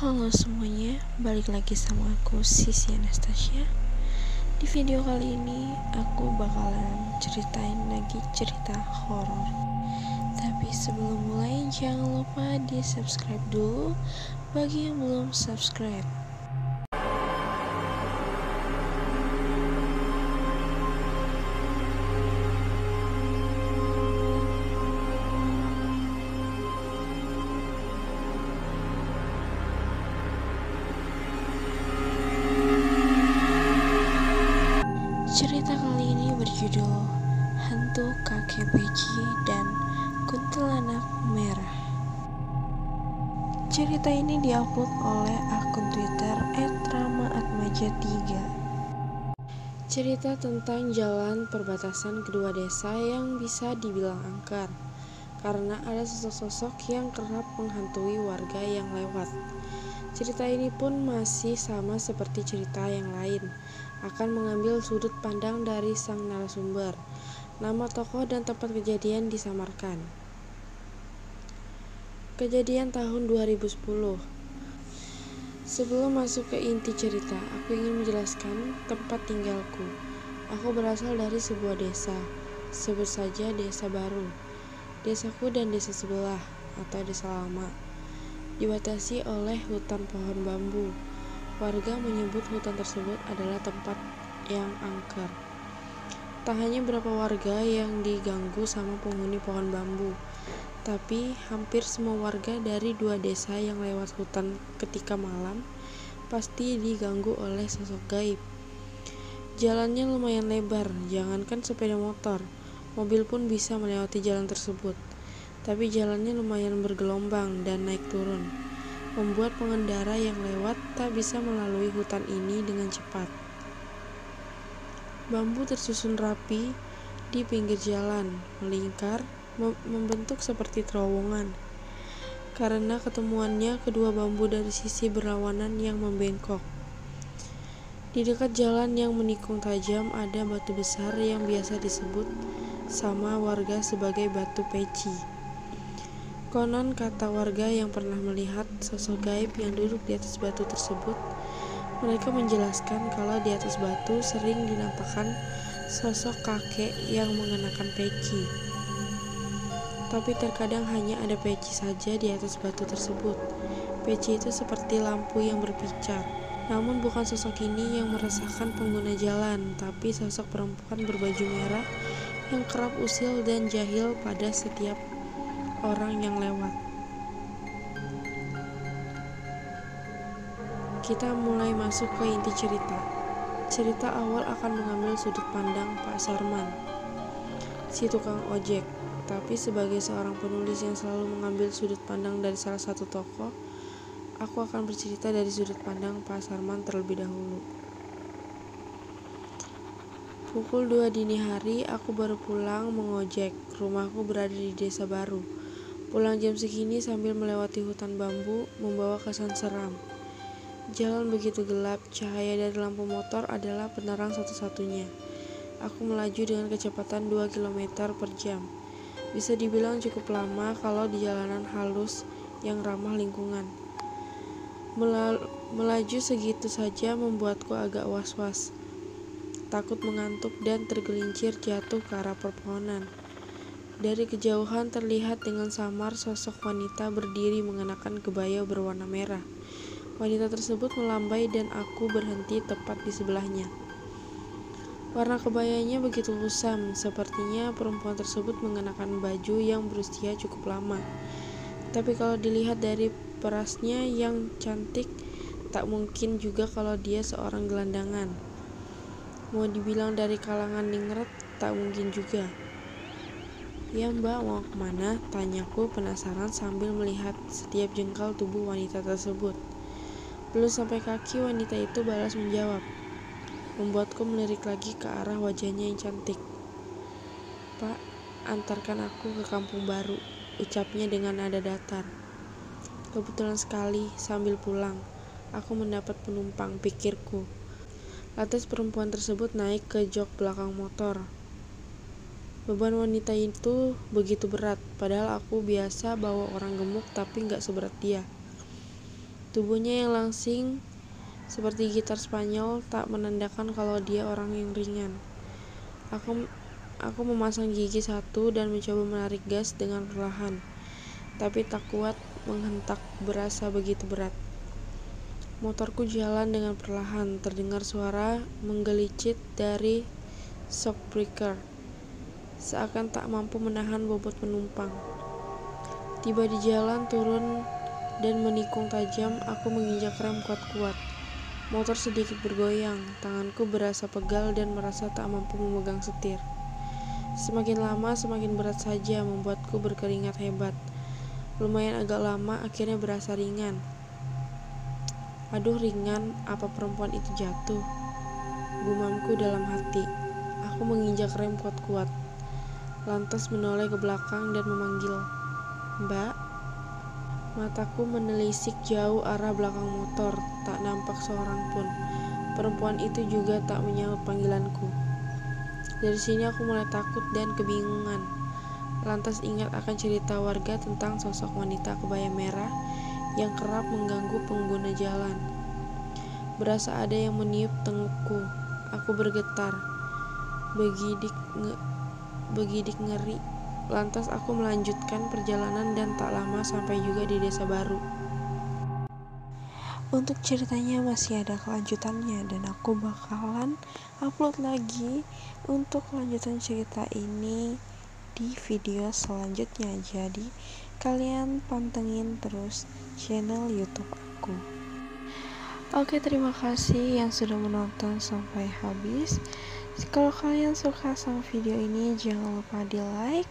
Halo semuanya, balik lagi sama aku Sisi Anastasia. Di video kali ini aku bakalan ceritain lagi cerita horor. Tapi sebelum mulai jangan lupa di subscribe dulu bagi yang belum subscribe. Cerita kali ini berjudul Hantu Kakek Peci dan Kuntilanak Merah. Cerita ini diupload oleh akun Twitter @rama_atmaja3. Cerita tentang jalan perbatasan kedua desa yang bisa dibilang angker, karena ada sosok-sosok yang kerap menghantui warga yang lewat. Cerita ini pun masih sama seperti cerita yang lain, akan mengambil sudut pandang dari sang narasumber. Nama tokoh dan tempat kejadian disamarkan. Kejadian tahun 2010. Sebelum masuk ke inti cerita, aku ingin menjelaskan tempat tinggalku. Aku berasal dari sebuah desa, sebut saja Desa Baru. Desaku dan desa sebelah, atau desa lama, dibatasi oleh hutan pohon bambu. Warga menyebut hutan tersebut adalah tempat yang angker. Tak hanya beberapa warga yang diganggu sama penghuni pohon bambu, tapi hampir semua warga dari dua desa yang lewat hutan ketika malam pasti diganggu oleh sosok gaib. Jalannya lumayan lebar, jangankan sepeda motor, mobil pun bisa melewati jalan tersebut. Tapi jalannya lumayan bergelombang dan naik turun, membuat pengendara yang lewat tak bisa melalui hutan ini dengan cepat. Bambu tersusun rapi di pinggir jalan, melingkar, membentuk seperti terowongan. Karena ketemuannya kedua bambu dari sisi berlawanan yang membengkok. Di dekat jalan yang menikung tajam ada batu besar yang biasa disebut sama warga sebagai batu peci. Konon kata warga yang pernah melihat sosok gaib yang duduk di atas batu tersebut, mereka menjelaskan kalau di atas batu sering dinampakkan sosok kakek yang mengenakan peci. Tapi terkadang hanya ada peci saja di atas batu tersebut. Peci itu seperti lampu yang berpicar. Namun bukan sosok ini yang meresahkan pengguna jalan, tapi sosok perempuan berbaju merah yang kerap usil dan jahil pada setiap orang yang lewat. Kita mulai masuk ke inti cerita. Cerita awal akan mengambil sudut pandang Pak Sarman, si tukang ojek. Tapi sebagai seorang penulis yang selalu mengambil sudut pandang dari salah satu tokoh, aku akan bercerita dari sudut pandang Pak Sarman terlebih dahulu. Pukul 2 dini hari, aku baru pulang mengojek. Rumahku berada di Desa Baru. Pulang jam segini sambil melewati hutan bambu membawa kesan seram. Jalan begitu gelap, cahaya dari lampu motor adalah penerang satu-satunya. Aku melaju dengan kecepatan 2 km per jam. Bisa dibilang cukup lama kalau di jalanan halus yang ramah lingkungan. Melaju segitu saja membuatku agak was-was, takut mengantuk dan tergelincir jatuh ke arah perpohonan. Dari kejauhan terlihat dengan samar sosok wanita berdiri mengenakan kebaya berwarna merah. Wanita tersebut melambai dan aku berhenti tepat di sebelahnya. Warna kebayanya begitu kusam, sepertinya perempuan tersebut mengenakan baju yang berusia cukup lama. Tapi kalau dilihat dari perasnya yang cantik, tak mungkin juga kalau dia seorang gelandangan. Mau dibilang dari kalangan ningrat, tak mungkin juga. "Ya mbak, mau kemana?" tanyaku penasaran sambil melihat setiap jengkal tubuh wanita tersebut. Belum sampai kaki wanita itu balas menjawab, membuatku melirik lagi ke arah wajahnya yang cantik. "Pak, antarkan aku ke kampung baru," ucapnya dengan nada datar. Kebetulan sekali, sambil pulang, aku mendapat penumpang, pikirku. Lantas perempuan tersebut naik ke jok belakang motor. Beban wanita itu begitu berat, padahal aku biasa bawa orang gemuk tapi gak seberat dia. Tubuhnya yang langsing seperti gitar Spanyol tak menandakan kalau dia orang yang ringan. Aku memasang gigi satu dan mencoba menarik gas dengan perlahan, tapi tak kuat menghentak, berasa begitu berat. Motorku jalan dengan perlahan, terdengar suara menggelicit dari shockbreaker, seakan tak mampu menahan bobot penumpang. Tiba di jalan turun dan menikung tajam, aku menginjak rem kuat-kuat. Motor sedikit bergoyang, tanganku berasa pegal dan merasa tak mampu memegang setir. Semakin lama semakin berat saja, membuatku berkeringat hebat. Lumayan agak lama, akhirnya berasa ringan. Aduh ringan, apa perempuan itu jatuh? Gumamku dalam hati. Aku menginjak rem kuat-kuat, lantas menoleh ke belakang dan memanggil, "Mbak?" Mataku menelisik jauh arah belakang motor, tak nampak seorang pun. Perempuan itu juga tak menyaut panggilanku. Dari sini aku mulai takut dan kebingungan. Lantas ingat akan cerita warga tentang sosok wanita kebaya merah yang kerap mengganggu pengguna jalan. Berasa ada yang meniup tengukku. Aku bergetar, begidik ngeri. Lantas aku melanjutkan perjalanan dan tak lama sampai juga di desa baru. Untuk ceritanya masih ada kelanjutannya dan aku bakalan upload lagi untuk lanjutan cerita ini di video selanjutnya. Jadi kalian pantengin terus channel YouTube aku. Oke, terima kasih yang sudah menonton sampai habis. Kalau kalian suka sama video ini, jangan lupa di like,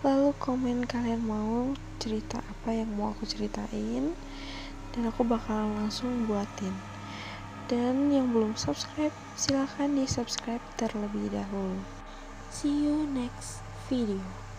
lalu komen kalian mau cerita apa yang mau aku ceritain, dan aku bakalan langsung buatin. Dan yang belum subscribe, silahkan di subscribe terlebih dahulu. See you next video.